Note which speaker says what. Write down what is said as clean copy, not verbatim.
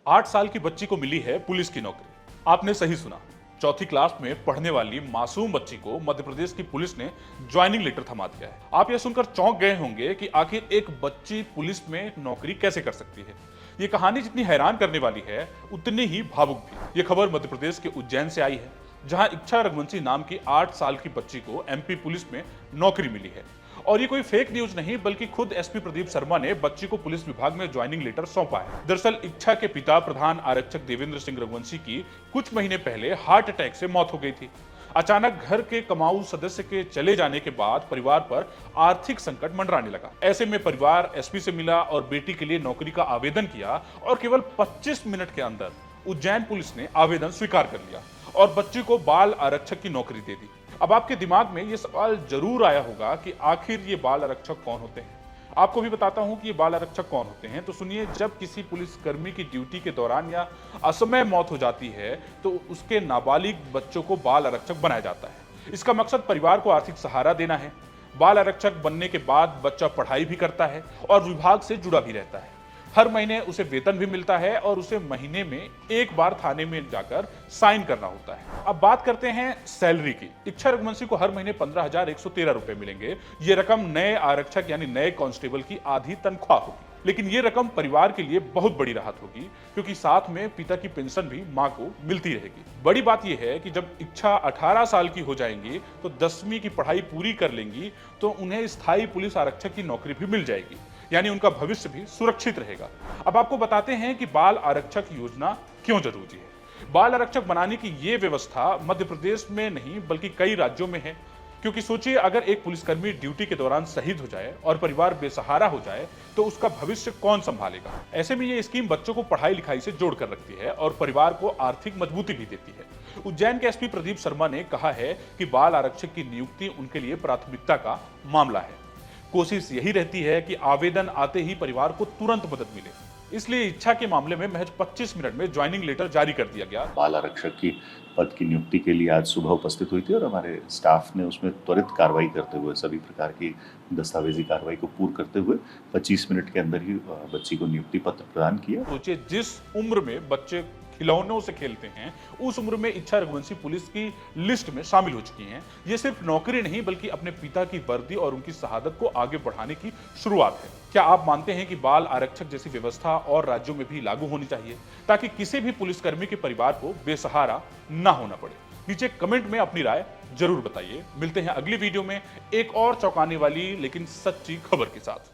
Speaker 1: 8 साल की बच्ची को मिली है पुलिस की नौकरी। आपने सही सुना, चौथी क्लास में पढ़ने वाली मासूम बच्ची को मध्य प्रदेश की पुलिस ने ज्वाइनिंग लेटर थमा दिया है। आप यह सुनकर चौंक गए होंगे कि आखिर एक बच्ची पुलिस में नौकरी कैसे कर सकती है। ये कहानी जितनी हैरान करने वाली है, उतनी ही भावुक भी। ये खबर मध्य प्रदेश के उज्जैन से आई है, जहां इच्छा रघुवंशी नाम की 8 साल की बच्ची को एमपी पुलिस में नौकरी मिली है। और ये कोई फेक न्यूज नहीं, बल्कि खुद एसपी प्रदीप शर्मा ने बच्ची को पुलिस विभाग में ज्वाइनिंग लेटर सौंपा है। दरअसल इच्छा के पिता प्रधान आरक्षक देवेंद्र सिंह रघुवंशी की कुछ महीने पहले हार्ट अटैक से मौत हो गई थी। अचानक घर के कमाऊ सदस्य के चले जाने के बाद परिवार पर आर्थिक संकट मंडराने लगा। ऐसे में परिवार एसपी से मिला और बेटी के लिए नौकरी का आवेदन किया और केवल 25 मिनट के अंदर उज्जैन पुलिस ने आवेदन स्वीकार कर लिया और बच्ची को बाल आरक्षक की नौकरी दे दी। अब आपके दिमाग में यह सवाल जरूर आया होगा कि आखिर ये बाल आरक्षक कौन होते हैं। आपको भी बताता हूं कि ये बाल आरक्षक कौन होते हैं। तो सुनिए, जब किसी पुलिसकर्मी की ड्यूटी के दौरान या असमय मौत हो जाती है तो उसके नाबालिग बच्चों को बाल आरक्षक बनाया जाता है। इसका मकसद परिवार को आर्थिक सहारा देना है। बाल आरक्षक बनने के बाद बच्चा पढ़ाई भी करता है और विभाग से जुड़ा भी रहता है। हर महीने उसे वेतन भी मिलता है और उसे महीने में एक बार थाने में जाकर साइन करना होता है। अब बात करते हैं सैलरी की। इच्छा रघुवंशी को हर महीने 15,113 रुपए मिलेंगे। ये रकम नए आरक्षक यानी नए कांस्टेबल की आधी तनख्वाह होगी। लेकिन ये रकम परिवार के लिए बहुत बड़ी राहत होगी, क्योंकि साथ में पिता की पेंशन भी मां को मिलती रहेगी। बड़ी बात यह है कि जब इच्छा 18 साल की हो जाएंगी तो 10वीं की पढ़ाई पूरी कर लेंगी तो उन्हें स्थायी पुलिस आरक्षक की नौकरी भी मिल जाएगी, यानी उनका भविष्य भी सुरक्षित रहेगा। अब आपको बताते हैं कि बाल आरक्षक योजना क्यों जरूरी है। बाल आरक्षक बनाने की ये व्यवस्था मध्य प्रदेश में नहीं बल्कि कई राज्यों में है। क्योंकि सोचिए, अगर एक पुलिसकर्मी ड्यूटी के दौरान शहीद हो जाए और परिवार बेसहारा हो जाए तो उसका भविष्य कौन संभालेगा। ऐसे में ये स्कीम बच्चों को पढ़ाई लिखाई से जोड़ कर रखती है और परिवार को आर्थिक मजबूती भी देती है। उज्जैन के एसपी प्रदीप शर्मा ने कहा है कि बाल आरक्षक की नियुक्ति उनके लिए प्राथमिकता का मामला है। कोशिश यही रहती है कि आवेदन आते ही परिवार को तुरंत मदद मिले। इसलिए इच्छा के मामले में महज 25 मिनट में ज्वाइनिंग लेटर जारी कर दिया गया।
Speaker 2: बाल आरक्षक की पद की नियुक्ति के लिए आज सुबह उपस्थित हुई थी और हमारे स्टाफ ने उसमें त्वरित कार्रवाई करते हुए सभी प्रकार की दस्तावेजी कार्रवाई को पूर्ण करते हुए 25 मिनट के अंदर ही बच्ची को नियुक्ति पत्र प्रदान किया।
Speaker 1: सोचिए, जिस उम्र में बच्चे खिलौनों से खेलते हैं, उस उम्र में इच्छा रघुवंशी पुलिस की लिस्ट में शामिल हो चुकी हैं। ये सिर्फ नौकरी नहीं बल्कि अपने पिता की वर्दी और उनकी शहादत को आगे बढ़ाने की शुरुआत है। क्या आप मानते हैं कि बाल आरक्षक जैसी व्यवस्था और राज्यों में भी लागू होनी चाहिए, ताकि किसी भी पुलिसकर्मी के परिवार को बेसहारा ना होना पड़े? नीचे कमेंट में अपनी राय जरूर बताइए। मिलते हैं अगली वीडियो में एक और चौंकाने वाली लेकिन सच्ची खबर के साथ।